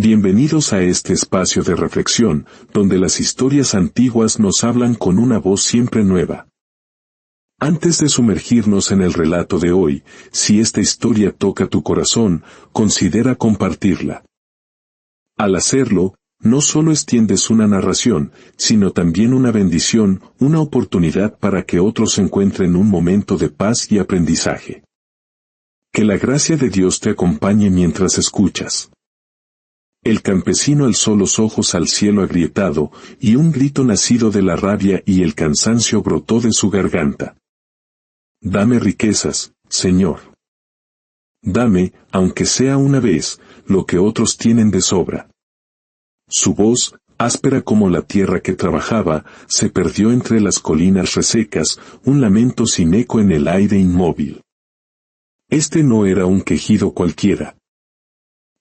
Bienvenidos a este espacio de reflexión, donde las historias antiguas nos hablan con una voz siempre nueva. Antes de sumergirnos en el relato de hoy, si esta historia toca tu corazón, considera compartirla. Al hacerlo, no solo extiendes una narración, sino también una bendición, una oportunidad para que otros encuentren un momento de paz y aprendizaje. Que la gracia de Dios te acompañe mientras escuchas. El campesino alzó los ojos al cielo agrietado, y un grito nacido de la rabia y el cansancio brotó de su garganta. Dame riquezas, Señor. Dame, aunque sea una vez, lo que otros tienen de sobra. Su voz, áspera como la tierra que trabajaba, se perdió entre las colinas resecas, un lamento sin eco en el aire inmóvil. Este no era un quejido cualquiera.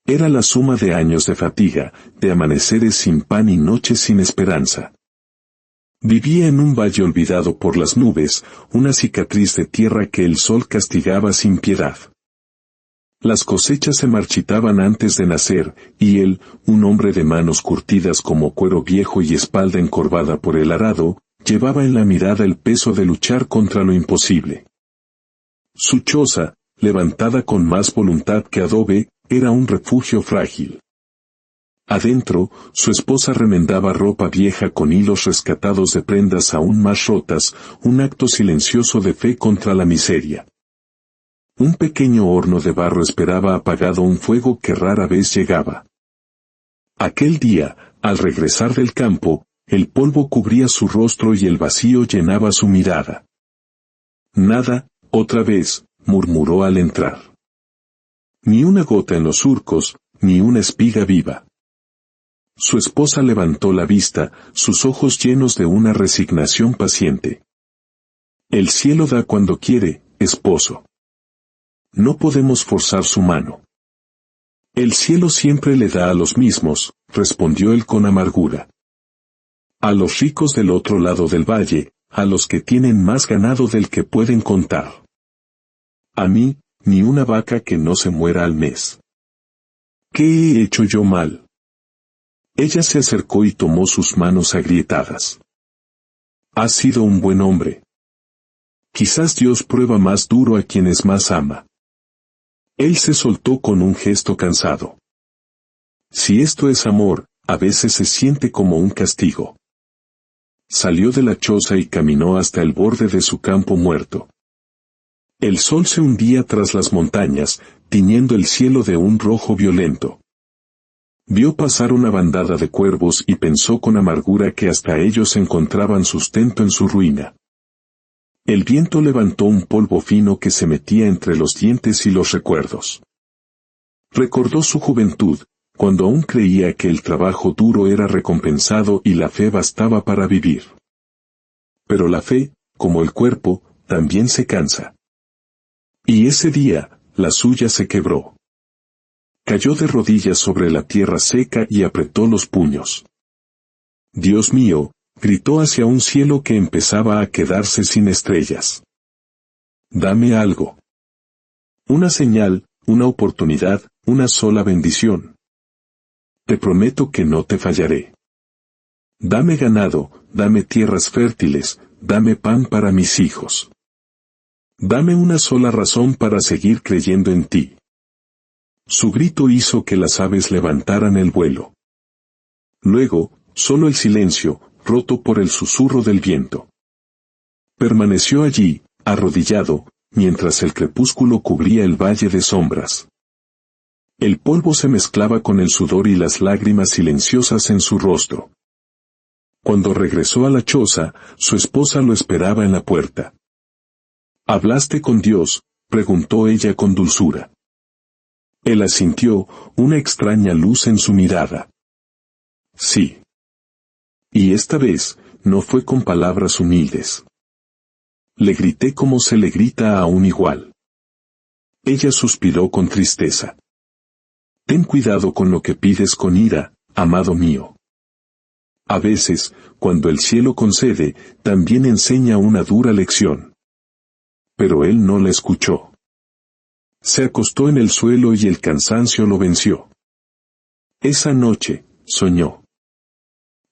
Era la suma de años de fatiga, de amaneceres sin pan y noches sin esperanza. Vivía en un valle olvidado por las nubes, una cicatriz de tierra que el sol castigaba sin piedad. Las cosechas se marchitaban antes de nacer, y él, un hombre de manos curtidas como cuero viejo y espalda encorvada por el arado, llevaba en la mirada el peso de luchar contra lo imposible. Su choza, levantada con más voluntad que adobe, era un refugio frágil. Adentro, su esposa remendaba ropa vieja con hilos rescatados de prendas aún más rotas, un acto silencioso de fe contra la miseria. Un pequeño horno de barro esperaba apagado un fuego que rara vez llegaba. Aquel día, al regresar del campo, el polvo cubría su rostro y el vacío llenaba su mirada. Nada, otra vez, murmuró al entrar. Ni una gota en los surcos, ni una espiga viva. Su esposa levantó la vista, sus ojos llenos de una resignación paciente. El cielo da cuando quiere, esposo. No podemos forzar su mano. El cielo siempre le da a los mismos, respondió él con amargura. A los ricos del otro lado del valle, a los que tienen más ganado del que pueden contar. A mí, ni una vaca que no se muera al mes. ¿Qué he hecho yo mal? Ella se acercó y tomó sus manos agrietadas. Has sido un buen hombre. Quizás Dios prueba más duro a quienes más ama. Él se soltó con un gesto cansado. Si esto es amor, a veces se siente como un castigo. Salió de la choza y caminó hasta el borde de su campo muerto. El sol se hundía tras las montañas, tiñendo el cielo de un rojo violento. Vio pasar una bandada de cuervos y pensó con amargura que hasta ellos encontraban sustento en su ruina. El viento levantó un polvo fino que se metía entre los dientes y los recuerdos. Recordó su juventud, cuando aún creía que el trabajo duro era recompensado y la fe bastaba para vivir. Pero la fe, como el cuerpo, también se cansa. Y ese día, la suya se quebró. Cayó de rodillas sobre la tierra seca y apretó los puños. Dios mío, gritó hacia un cielo que empezaba a quedarse sin estrellas. Dame algo. Una señal, una oportunidad, una sola bendición. Te prometo que no te fallaré. Dame ganado, dame tierras fértiles, dame pan para mis hijos. Dame una sola razón para seguir creyendo en ti. Su grito hizo que las aves levantaran el vuelo. Luego, solo el silencio, roto por el susurro del viento. Permaneció allí, arrodillado, mientras el crepúsculo cubría el valle de sombras. El polvo se mezclaba con el sudor y las lágrimas silenciosas en su rostro. Cuando regresó a la choza, su esposa lo esperaba en la puerta. ¿Hablaste con Dios?, preguntó ella con dulzura. Él asintió, una extraña luz en su mirada. Sí. Y esta vez, no fue con palabras humildes. Le grité como se le grita a un igual. Ella suspiró con tristeza. Ten cuidado con lo que pides con ira, amado mío. A veces, cuando el cielo concede, también enseña una dura lección. Pero él no la escuchó. Se acostó en el suelo y el cansancio lo venció. Esa noche, soñó.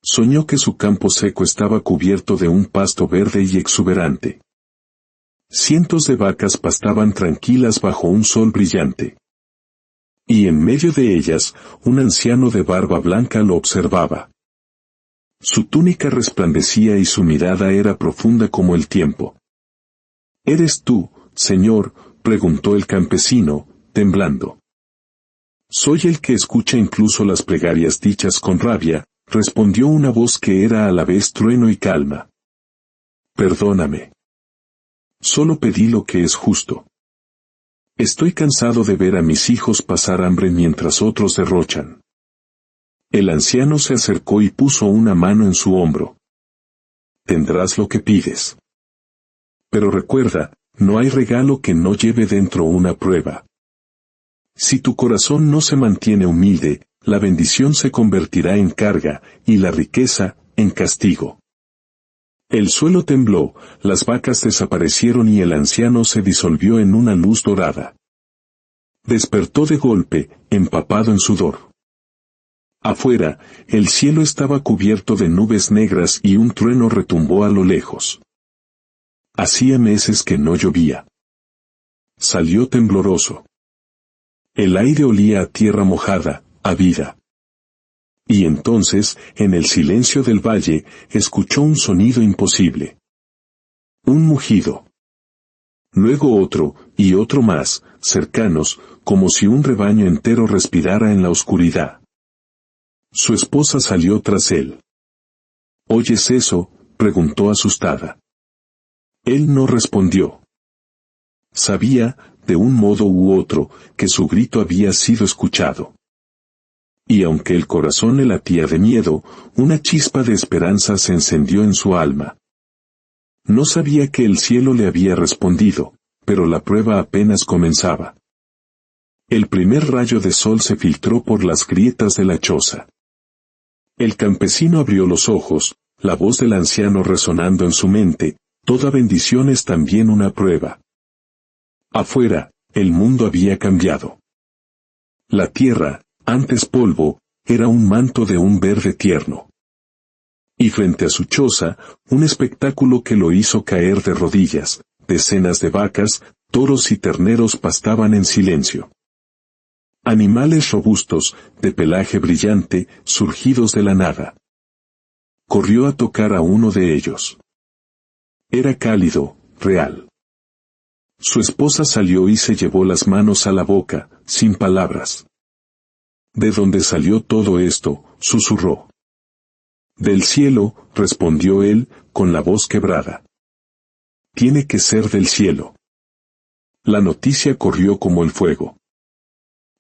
Soñó que su campo seco estaba cubierto de un pasto verde y exuberante. Cientos de vacas pastaban tranquilas bajo un sol brillante. Y en medio de ellas, un anciano de barba blanca lo observaba. Su túnica resplandecía y su mirada era profunda como el tiempo. «¿Eres tú, señor?», preguntó el campesino, temblando. «Soy el que escucha incluso las plegarias dichas con rabia», respondió una voz que era a la vez trueno y calma. «Perdóname. Solo pedí lo que es justo. Estoy cansado de ver a mis hijos pasar hambre mientras otros derrochan». El anciano se acercó y puso una mano en su hombro. «Tendrás lo que pides. Pero recuerda, no hay regalo que no lleve dentro una prueba. Si tu corazón no se mantiene humilde, la bendición se convertirá en carga, y la riqueza, en castigo». El suelo tembló, las vacas desaparecieron y el anciano se disolvió en una luz dorada. Despertó de golpe, empapado en sudor. Afuera, el cielo estaba cubierto de nubes negras y un trueno retumbó a lo lejos. Hacía meses que no llovía. Salió tembloroso. El aire olía a tierra mojada, a vida. Y entonces, en el silencio del valle, escuchó un sonido imposible. Un mugido. Luego otro, y otro más, cercanos, como si un rebaño entero respirara en la oscuridad. Su esposa salió tras él. «¿Oyes eso?», preguntó asustada. Él no respondió. Sabía, de un modo u otro, que su grito había sido escuchado. Y aunque el corazón le latía de miedo, una chispa de esperanza se encendió en su alma. No sabía que el cielo le había respondido, pero la prueba apenas comenzaba. El primer rayo de sol se filtró por las grietas de la choza. El campesino abrió los ojos, la voz del anciano resonando en su mente: «Toda bendición es también una prueba». Afuera, el mundo había cambiado. La tierra, antes polvo, era un manto de un verde tierno. Y frente a su choza, un espectáculo que lo hizo caer de rodillas: decenas de vacas, toros y terneros pastaban en silencio. Animales robustos, de pelaje brillante, surgidos de la nada. Corrió a tocar a uno de ellos. Era cálido, real. Su esposa salió y se llevó las manos a la boca, sin palabras. «¿De dónde salió todo esto?», susurró. «Del cielo», respondió él, con la voz quebrada. «Tiene que ser del cielo». La noticia corrió como el fuego.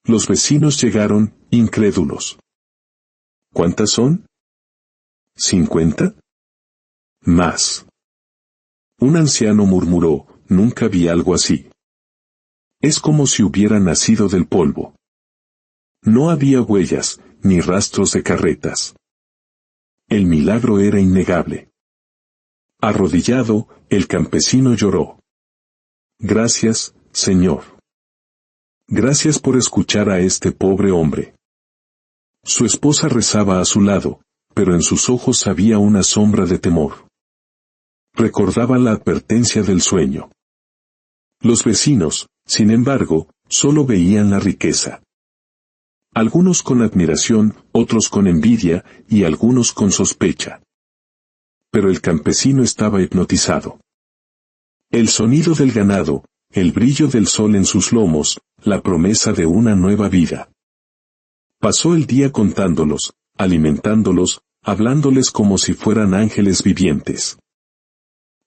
Los vecinos llegaron, incrédulos. «¿Cuántas son?». «¿50? Más». Un anciano murmuró: «Nunca vi algo así. Es como si hubiera nacido del polvo». No había huellas, ni rastros de carretas. El milagro era innegable. Arrodillado, el campesino lloró. «Gracias, Señor. Gracias por escuchar a este pobre hombre». Su esposa rezaba a su lado, pero en sus ojos había una sombra de temor. Recordaba la advertencia del sueño. Los vecinos, sin embargo, solo veían la riqueza. Algunos con admiración, otros con envidia, y algunos con sospecha. Pero el campesino estaba hipnotizado. El sonido del ganado, el brillo del sol en sus lomos, la promesa de una nueva vida. Pasó el día contándolos, alimentándolos, hablándoles como si fueran ángeles vivientes.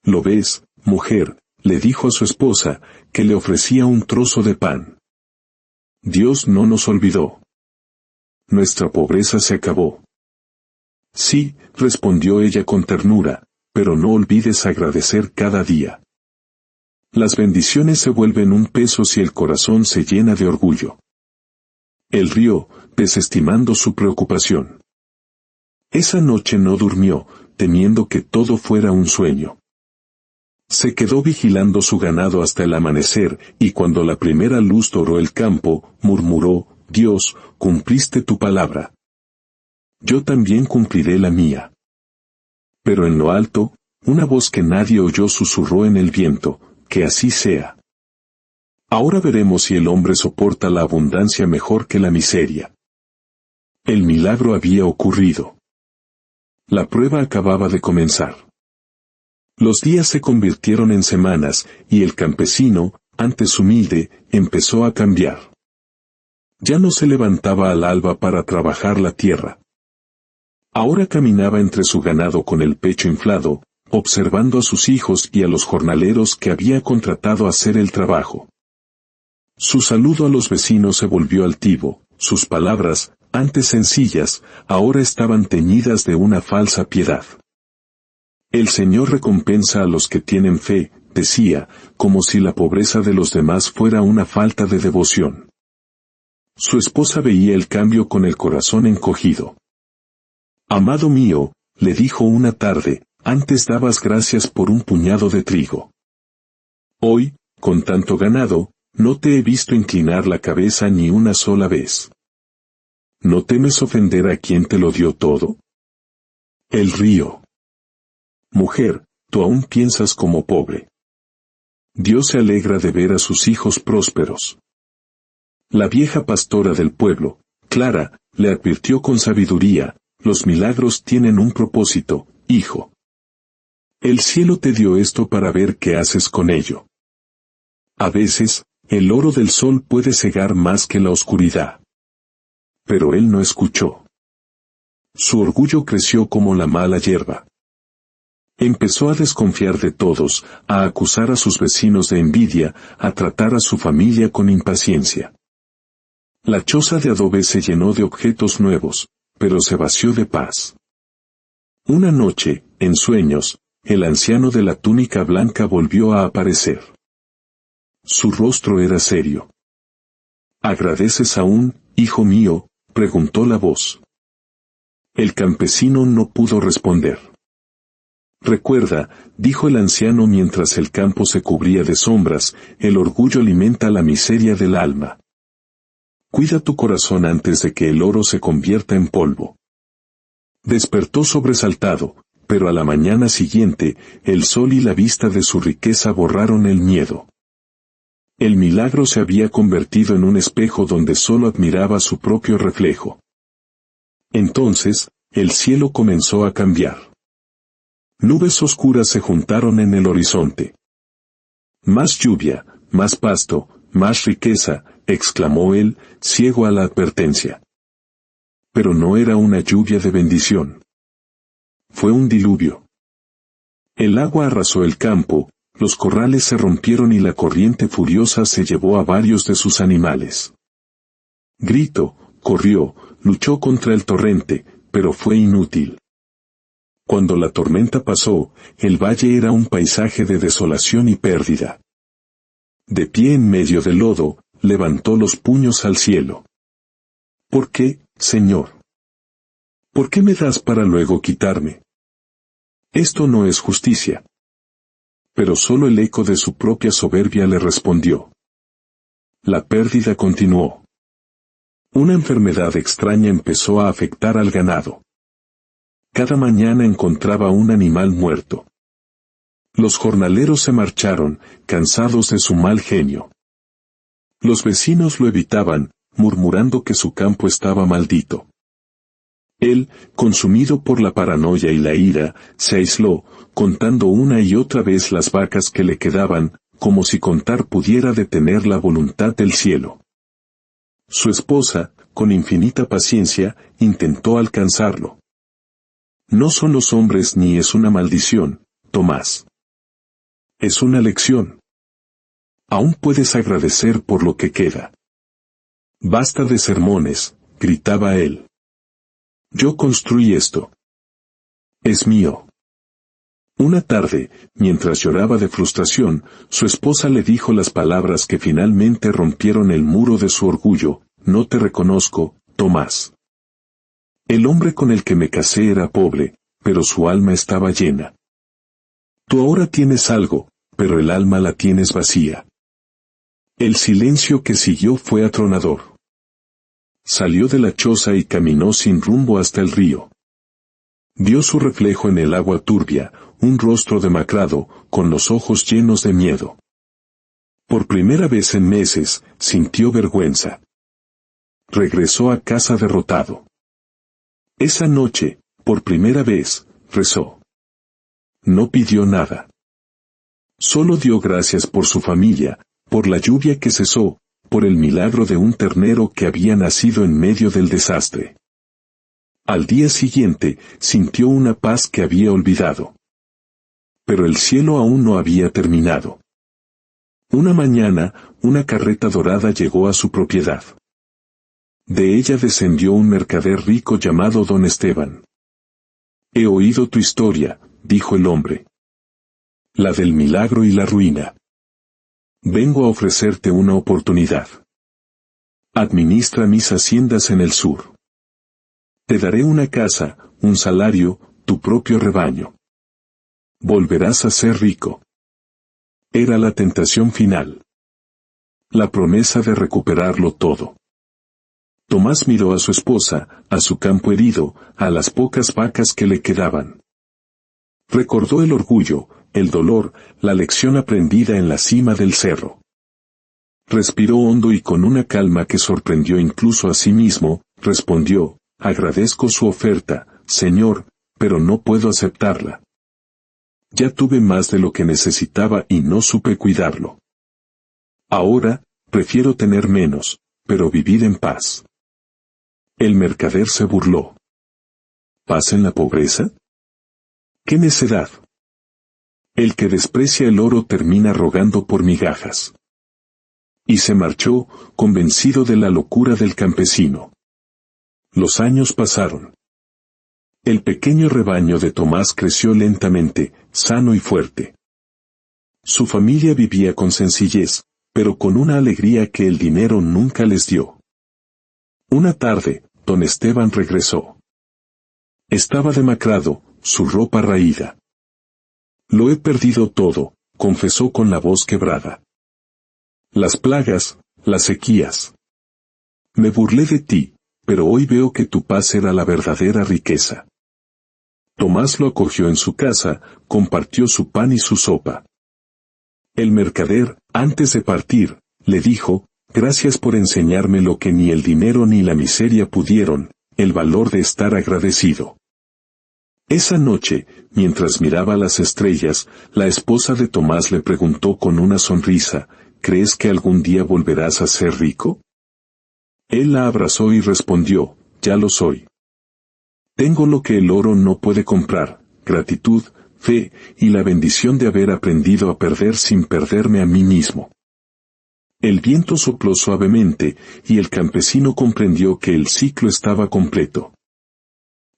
«¿Lo ves, mujer?», le dijo a su esposa, que le ofrecía un trozo de pan. «Dios no nos olvidó. Nuestra pobreza se acabó». «Sí», respondió ella con ternura, «pero no olvides agradecer cada día. Las bendiciones se vuelven un peso si el corazón se llena de orgullo». Él rió, desestimando su preocupación. Esa noche no durmió, temiendo que todo fuera un sueño. Se quedó vigilando su ganado hasta el amanecer, y cuando la primera luz doró el campo, murmuró: «Dios, cumpliste tu palabra». yo también cumpliré la mía. Pero en lo alto, una voz que nadie oyó susurró en el viento, que así sea. Ahora veremos si el hombre soporta la abundancia mejor que la miseria. El milagro había ocurrido. La prueba acababa de comenzar. Los días se convirtieron en semanas, y el campesino, antes humilde, empezó a cambiar. Ya no se levantaba al alba para trabajar la tierra. Ahora caminaba entre su ganado con el pecho inflado, observando a sus hijos y a los jornaleros que había contratado a hacer el trabajo. Su saludo a los vecinos se volvió altivo, sus palabras, antes sencillas, ahora estaban teñidas de una falsa piedad. El Señor recompensa a los que tienen fe, decía, como si la pobreza de los demás fuera una falta de devoción. Su esposa veía el cambio con el corazón encogido. Amado mío, le dijo una tarde, antes dabas gracias por un puñado de trigo. Hoy, con tanto ganado, no te he visto inclinar la cabeza ni una sola vez. ¿No temes ofender a quien te lo dio todo? El río. Mujer, tú aún piensas como pobre. Dios se alegra de ver a sus hijos prósperos. La vieja pastora del pueblo, Clara, le advirtió con sabiduría, los milagros tienen un propósito, hijo. El cielo te dio esto para ver qué haces con ello. A veces, el oro del sol puede cegar más que la oscuridad. Pero él no escuchó. Su orgullo creció como la mala hierba. Empezó a desconfiar de todos, a acusar a sus vecinos de envidia, a tratar a su familia con impaciencia. La choza de adobe se llenó de objetos nuevos, pero se vació de paz. Una noche, en sueños, el anciano de la túnica blanca volvió a aparecer. Su rostro era serio. ¿Agradeces aún, hijo mío?, preguntó la voz. El campesino no pudo responder. Recuerda, dijo el anciano mientras el campo se cubría de sombras, el orgullo alimenta la miseria del alma. Cuida tu corazón antes de que el oro se convierta en polvo. Despertó sobresaltado, pero a la mañana siguiente, el sol y la vista de su riqueza borraron el miedo. El milagro se había convertido en un espejo donde solo admiraba su propio reflejo. Entonces, el cielo comenzó a cambiar. Nubes oscuras se juntaron en el horizonte. Más lluvia, más pasto, más riqueza, exclamó él, ciego a la advertencia. Pero no era una lluvia de bendición. Fue un diluvio. El agua arrasó el campo, los corrales se rompieron y la corriente furiosa se llevó a varios de sus animales. Gritó, corrió, luchó contra el torrente, pero fue inútil. Cuando la tormenta pasó, el valle era un paisaje de desolación y pérdida. De pie en medio del lodo, levantó los puños al cielo. ¿Por qué, Señor? ¿Por qué me das para luego quitarme? Esto no es justicia. Pero solo el eco de su propia soberbia le respondió. La pérdida continuó. Una enfermedad extraña empezó a afectar al ganado. Cada mañana encontraba un animal muerto. Los jornaleros se marcharon, cansados de su mal genio. Los vecinos lo evitaban, murmurando que su campo estaba maldito. Él, consumido por la paranoia y la ira, se aisló, contando una y otra vez las vacas que le quedaban, como si contar pudiera detener la voluntad del cielo. Su esposa, con infinita paciencia, intentó alcanzarlo. No son los hombres ni es una maldición, Tomás. Es una lección. Aún puedes agradecer por lo que queda. Basta de sermones, gritaba él. Yo construí esto. Es mío. Una tarde, mientras lloraba de frustración, su esposa le dijo las palabras que finalmente rompieron el muro de su orgullo, no te reconozco, Tomás. El hombre con el que me casé era pobre, pero su alma estaba llena. Tú ahora tienes algo, pero el alma la tienes vacía. El silencio que siguió fue atronador. Salió de la choza y caminó sin rumbo hasta el río. Vio su reflejo en el agua turbia, un rostro demacrado, con los ojos llenos de miedo. Por primera vez en meses, sintió vergüenza. Regresó a casa derrotado. Esa noche, por primera vez, rezó. No pidió nada. Solo dio gracias por su familia, por la lluvia que cesó, por el milagro de un ternero que había nacido en medio del desastre. Al día siguiente, sintió una paz que había olvidado. Pero el cielo aún no había terminado. Una mañana, una carreta dorada llegó a su propiedad. De ella descendió un mercader rico llamado Don Esteban. He oído tu historia, dijo el hombre. La del milagro y la ruina. Vengo a ofrecerte una oportunidad. Administra mis haciendas en el sur. Te daré una casa, un salario, tu propio rebaño. Volverás a ser rico. Era la tentación final. La promesa de recuperarlo todo. Tomás miró a su esposa, a su campo herido, a las pocas vacas que le quedaban. Recordó el orgullo, el dolor, la lección aprendida en la cima del cerro. Respiró hondo y con una calma que sorprendió incluso a sí mismo, respondió, agradezco su oferta, señor, pero no puedo aceptarla. Ya tuve más de lo que necesitaba y no supe cuidarlo. Ahora, prefiero tener menos, pero vivir en paz. El mercader se burló. ¿Paz en la pobreza? ¡Qué necedad! El que desprecia el oro termina rogando por migajas. Y se marchó, convencido de la locura del campesino. Los años pasaron. El pequeño rebaño de Tomás creció lentamente, sano y fuerte. Su familia vivía con sencillez, pero con una alegría que el dinero nunca les dio. Una tarde, Don Esteban regresó. Estaba demacrado, su ropa raída. Lo he perdido todo, confesó con la voz quebrada. Las plagas, las sequías. Me burlé de ti, pero hoy veo que tu paz era la verdadera riqueza. Tomás lo acogió en su casa, compartió su pan y su sopa. El mercader, antes de partir, le dijo, gracias por enseñarme lo que ni el dinero ni la miseria pudieron, el valor de estar agradecido. Esa noche, mientras miraba las estrellas, la esposa de Tomás le preguntó con una sonrisa, ¿crees que algún día volverás a ser rico? Él la abrazó y respondió, ya lo soy. Tengo lo que el oro no puede comprar, gratitud, fe, y la bendición de haber aprendido a perder sin perderme a mí mismo. El viento sopló suavemente, y el campesino comprendió que el ciclo estaba completo.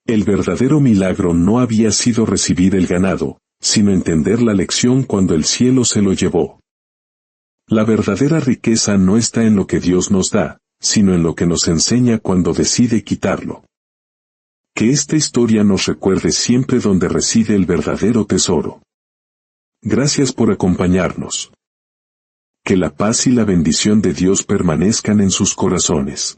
El verdadero milagro no había sido recibir el ganado, sino entender la lección cuando el cielo se lo llevó. La verdadera riqueza no está en lo que Dios nos da, sino en lo que nos enseña cuando decide quitarlo. Que esta historia nos recuerde siempre dónde reside el verdadero tesoro. Gracias por acompañarnos. Que la paz y la bendición de Dios permanezcan en sus corazones.